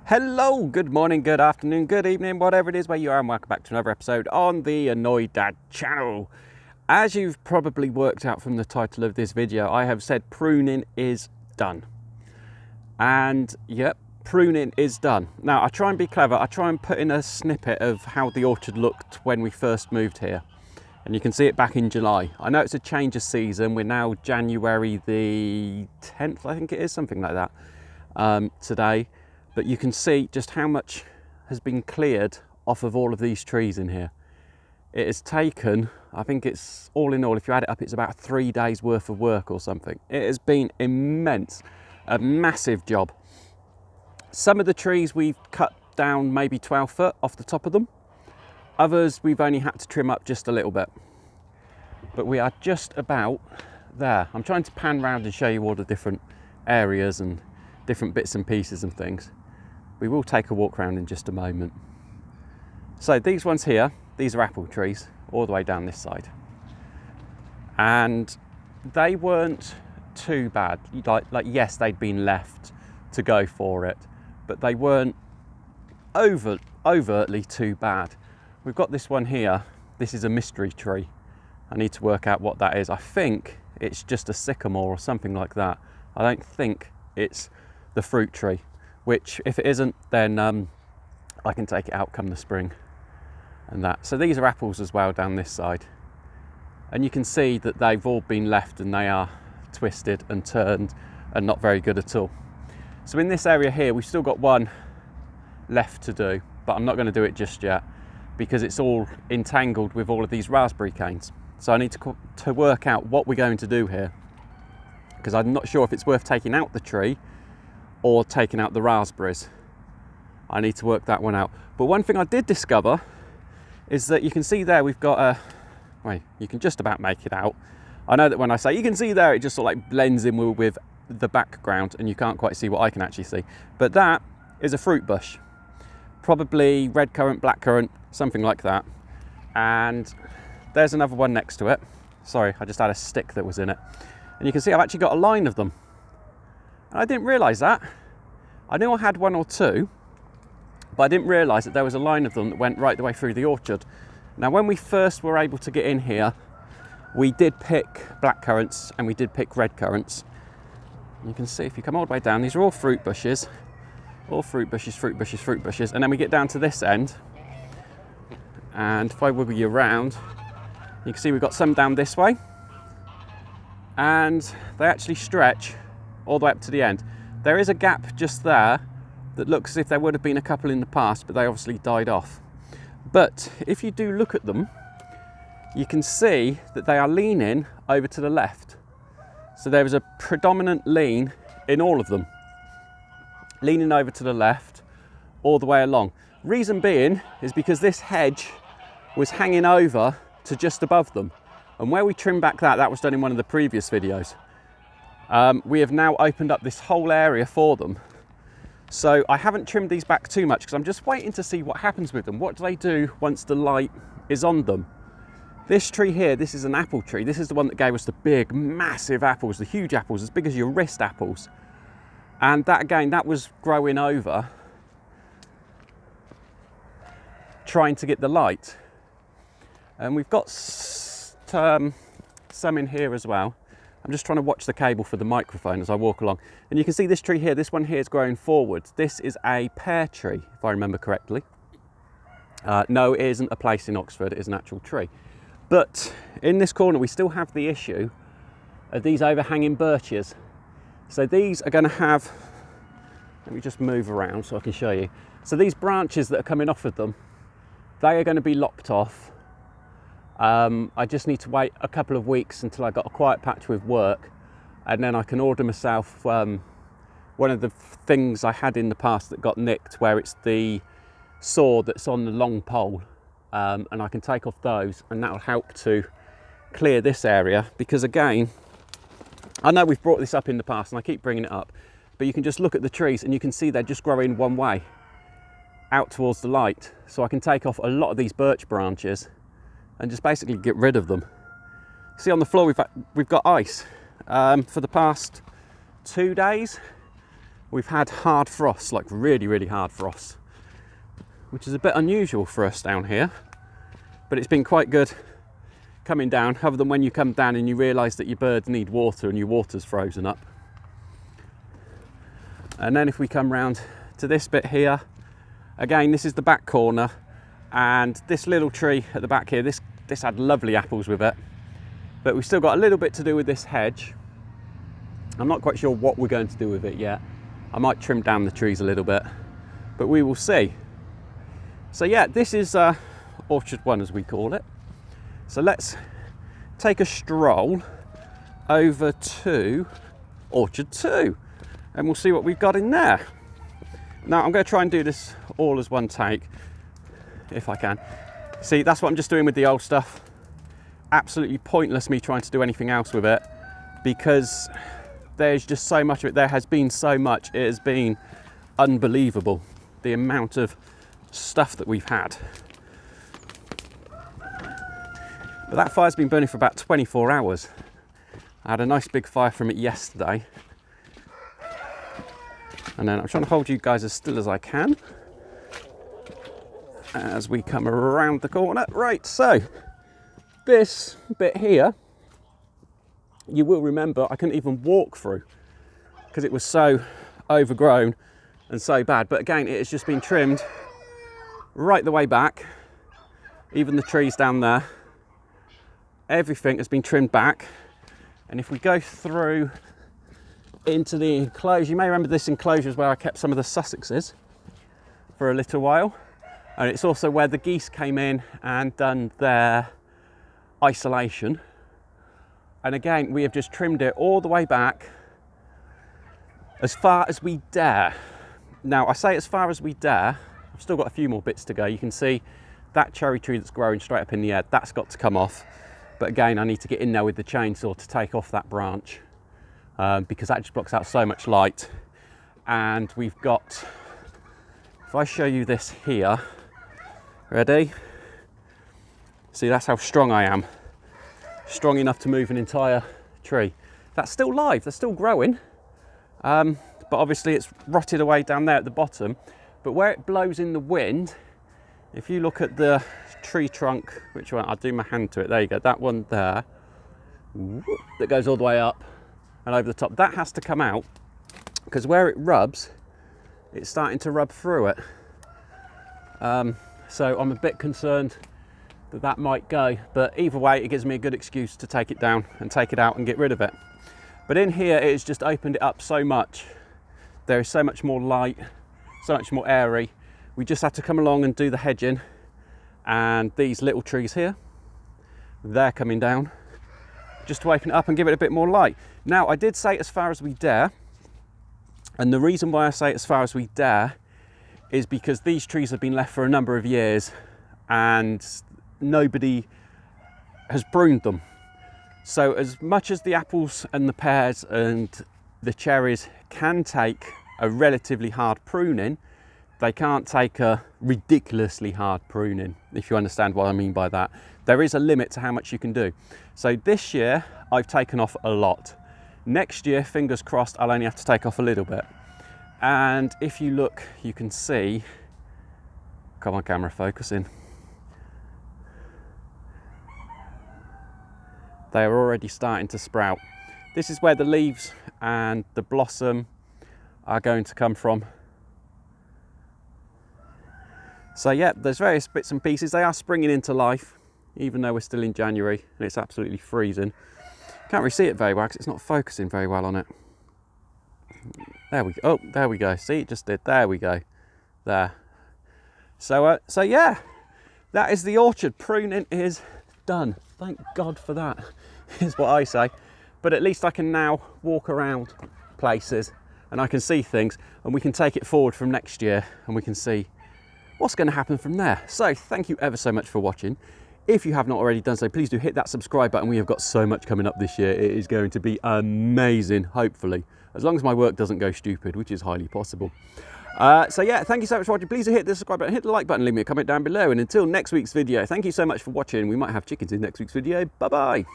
Hello, good morning, good afternoon, good evening, whatever it is where you are, and welcome back to another episode on the Annoyed Dad channel. As you've probably worked out from the title of this video, I have said pruning is done. And yep, pruning is done. Now, I try and be clever. I try and put in a snippet of how the orchard looked when we first moved here. And you can see it back in July. I know it's a change of season. We're now January the 10th, I think it is, something like that, today. But you can see just how much has been cleared off of all of these trees in here. It has taken, I think it's all in all, if you add it up, it's about 3 days worth of work or something. It has been immense, a massive job. Some of the trees we've cut down maybe 12 foot off the top of them. Others we've only had to trim up just a little bit. But we are just about there. I'm trying to pan round and show you all the different areas and different bits and pieces and things. We will take a walk around in just a moment. So these ones here, these are apple trees all the way down this side. And they weren't too bad. Like yes, they'd been left to go for it, but they weren't overtly too bad. We've got this one here. This is a mystery tree. I need to work out what that is. I think it's just a sycamore or something like that. I don't think it's the fruit tree, which if it isn't, then I can take it out come the spring and that. So these are apples as well down this side. And you can see that they've all been left and they are twisted and turned and not very good at all. So in this area here, we've still got one left to do, but I'm not going to do it just yet because it's all entangled with all of these raspberry canes. So I need to work out what we're going to do here, because I'm not sure if it's worth taking out the tree or taking out the raspberries. I need to work that one out. But one thing I did discover is that you can see there we've got a, well, you can just about make it out. I know that when I say you can see there, it just sort of like blends in with the background and you can't quite see what I can actually see. But that is a fruit bush, probably red currant, black currant, something like that. And there's another one next to it. Sorry, I just had a stick that was in it. And you can see I've actually got a line of them. And I didn't realise that. I knew I had one or two, but I didn't realise that there was a line of them that went right the way through the orchard. Now, when we first were able to get in here, we did pick black currants and we did pick red currants. You can see if you come all the way down, these are all fruit bushes. All fruit bushes, fruit bushes, fruit bushes. And then we get down to this end. And if I wiggle you around, you can see we've got some down this way. And they actually stretch all the way up to the end. There is a gap just there that looks as if there would have been a couple in the past, but they obviously died off. But if you do look at them, you can see that they are leaning over to the left. So there is a predominant lean in all of them, leaning over to the left all the way along. Reason being is because this hedge was hanging over to just above them. And where we trimmed back that was done in one of the previous videos. We have now opened up this whole area for them. So I haven't trimmed these back too much because I'm just waiting to see what happens with them. What do they do once the light is on them? This tree here, this is an apple tree. This is the one that gave us the big, massive apples, the huge apples, as big as your wrist apples. And that again, that was growing over, trying to get the light. And we've got some in here as well. I'm just trying to watch the cable for the microphone as I walk along. And you can see this tree here, this one here is growing forward. This is a pear tree, if I remember correctly. No, it isn't a place in Oxford, it is an actual tree. But in this corner, we still have the issue of these overhanging birches. So these are going to have, let me just move around so I can show you. So these branches that are coming off of them, they are going to be lopped off. I just need to wait a couple of weeks until I got a quiet patch with work, and then I can order myself one of the things I had in the past that got nicked, where it's the saw that's on the long pole, and I can take off those, and that will help to clear this area. Because again, I know we've brought this up in the past and I keep bringing it up, but you can just look at the trees and you can see they're just growing one way out towards the light. So I can take off a lot of these birch branches and just basically get rid of them. See, on the floor we've got ice. For the past 2 days we've had hard frosts, like really, really hard frosts, which is a bit unusual for us down here, but it's been quite good coming down, other than when you come down and you realise that your birds need water and your water's frozen up. And then if we come round to this bit here, again, this is the back corner, and this little tree at the back here, this had lovely apples with it, but we've still got a little bit to do with this hedge. I'm not quite sure what we're going to do with it yet. I might trim down the trees a little bit, but we will see. So yeah, this is Orchard 1, as we call it. So let's take a stroll over to Orchard 2 and we'll see what we've got in there. Now I'm going to try and do this all as one take, if I can. See, that's what I'm just doing with the old stuff. Absolutely pointless me trying to do anything else with it, because there's just so much of it. There has been so much. It has been unbelievable, the amount of stuff that we've had. But that fire's been burning for about 24 hours. I had a nice big fire from it yesterday. And then I'm trying to hold you guys as still as I can as we come around the corner. Right, so this bit here, you will remember I couldn't even walk through because it was so overgrown and so bad. But again, it has just been trimmed right the way back. Even the trees down there, everything has been trimmed back. And if we go through into the enclosure, you may remember this enclosure is where I kept some of the Sussexes for a little while, and it's also where the geese came in and done their isolation. And again, we have just trimmed it all the way back as far as we dare. Now I say as far as we dare, I've still got a few more bits to go. You can see that cherry tree that's growing straight up in the air, that's got to come off. But again, I need to get in there with the chainsaw to take off that branch because that just blocks out so much light. And we've got, if I show you this here, ready? See, that's how strong I am. Strong enough to move an entire tree. That's still live, they're still growing. But obviously it's rotted away down there at the bottom. But where it blows in the wind, if you look at the tree trunk, which one, I'll do my hand to it, there you go, that one there, that goes all the way up and over the top, that has to come out, because where it rubs, it's starting to rub through it. So I'm a bit concerned that that might go, but either way, it gives me a good excuse to take it down and take it out and get rid of it. But in here, it's just opened it up so much. There is so much more light, so much more airy. We just had to come along and do the hedging, and these little trees here, they're coming down just to open it up and give it a bit more light. Now, I did say as far as we dare, and the reason why I say as far as we dare is because these trees have been left for a number of years and nobody has pruned them. So as much as the apples and the pears and the cherries can take a relatively hard pruning, they can't take a ridiculously hard pruning, if you understand what I mean by that. There is a limit to how much you can do. So this year, I've taken off a lot. Next year, fingers crossed, I'll only have to take off a little bit. And if you look, you can see, come on camera, focus in. They are already starting to sprout. This is where the leaves and the blossom are going to come from. So yeah, there's various bits and pieces. They are springing into life, even though we're still in January and it's absolutely freezing. Can't really see it very well because it's not focusing very well on it. There we go. Oh, there we go. See, it just did. There we go. There. So yeah, that is the orchard. Pruning is done. Thank God for that, is what I say. But at least I can now walk around places and I can see things, and we can take it forward from next year and we can see what's going to happen from there. So thank you ever so much for watching. If you have not already done so, please do hit that subscribe button. We have got so much coming up this year. It is going to be amazing, hopefully, as long as my work doesn't go stupid, which is highly possible. So yeah, thank you so much for watching. Please do hit the subscribe button, hit the like button, leave me a comment down below. And until next week's video, thank you so much for watching. We might have chickens in next week's video. Bye-bye.